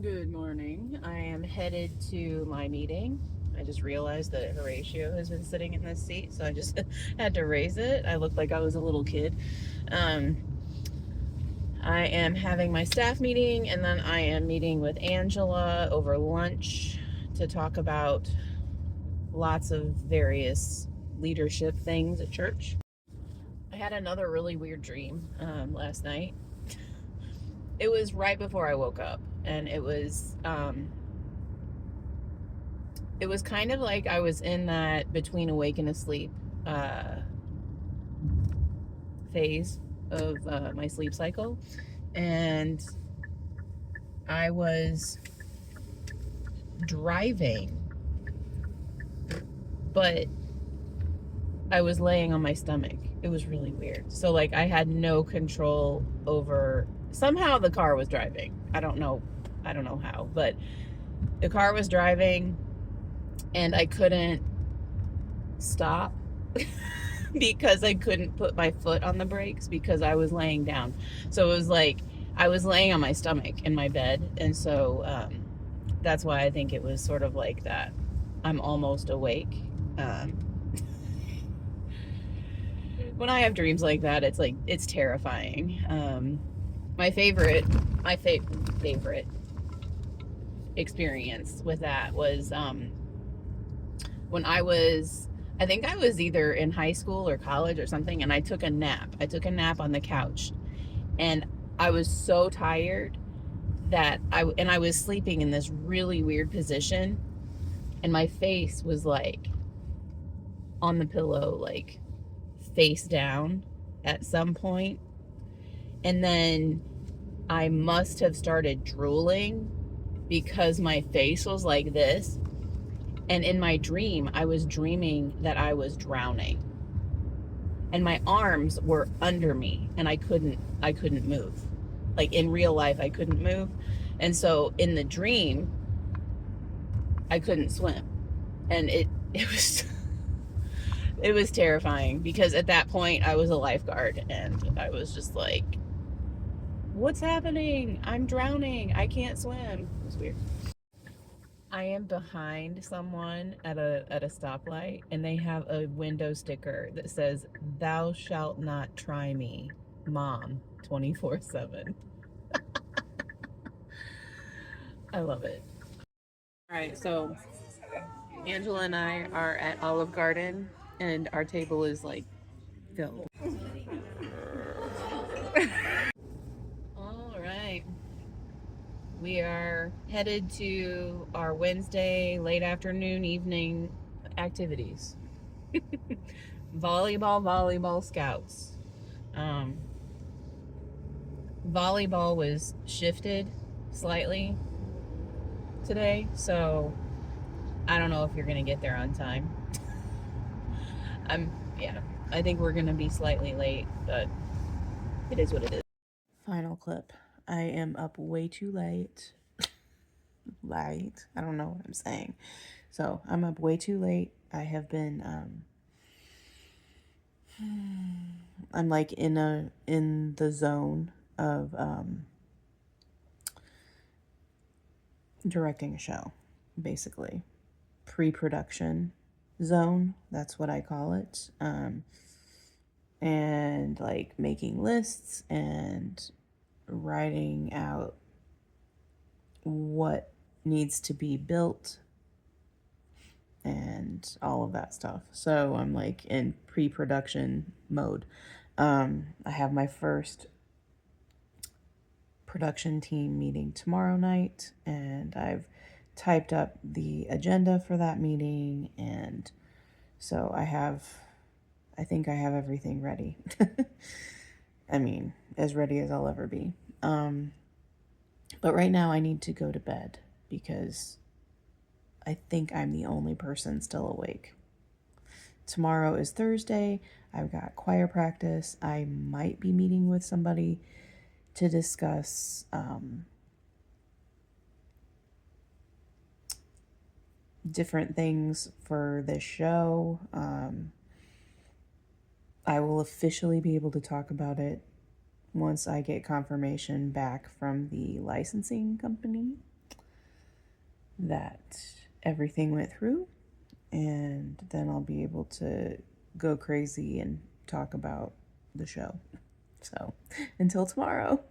Good morning. I am headed to my meeting. I just realized that Horatio has been sitting in this seat, so I just had to raise it. I looked like I was a little kid. Um, I am having my staff meeting, and then I am meeting with Angela over lunch to talk about lots of various leadership things at church. I had another really weird dream last night. It was right before I woke up, and it was kind of like I was in that between awake and asleep uh, phase of my sleep cycle. And I was driving, but I was laying on my stomach. It was really weird. So, like, I had no control over. Somehow the car was driving. I don't know. I don't know how, but the car was driving and I couldn't stop because I couldn't put my foot on the brakes because I was laying down. So it was like I was laying on my stomach in my bed. And so that's why I think it was sort of like that. I'm almost awake. Um, when I have dreams like that, it's like, it's terrifying. My favorite experience with that was when I think I was either in high school or college or something, and I took a nap. I took a nap on the couch, and I was so tired that I was sleeping in this really weird position, and my face was like on the pillow, like face down at some point, and then I must have started drooling because my face was like this. And in my dream, I was dreaming that I was drowning. And my arms were under me and I couldn't move. Like in real life I couldn't move. And so in the dream I couldn't swim. And it was it was terrifying because at that point I was a lifeguard and I was just like, what's happening? I'm drowning. I can't swim. It was weird. I am behind someone at a stoplight, and they have a window sticker that says, "Thou shalt not try me, Mom, 24/7." I love it. All right, so Angela and I are at Olive Garden, and our table is like filled. All right, we are headed to our Wednesday late afternoon, evening activities. Volleyball scouts. Um, Volleyball was shifted slightly today, so I don't know if you're gonna get there on time. I'm Yeah, I think we're gonna be slightly late, but it is what it is. Final clip. I am up way too late. Late. I don't know what I'm saying. So I'm up way too late. I have been I'm like in the zone of directing a show, basically. Pre-production zone, that's what I call it. And like making lists and writing out what needs to be built and all of that stuff. So I'm like in pre-production mode. I have my first production team meeting tomorrow night, and I've typed up the agenda for that meeting, and so I think I have everything ready. I mean, as ready as I'll ever be. But right now I need to go to bed because I think I'm the only person still awake. Tomorrow is Thursday. I've got choir practice. I might be meeting with somebody to discuss different things for this show. I will officially be able to talk about it once I get confirmation back from the licensing company. that everything went through, and then I'll be able to go crazy and talk about the show. So, until tomorrow.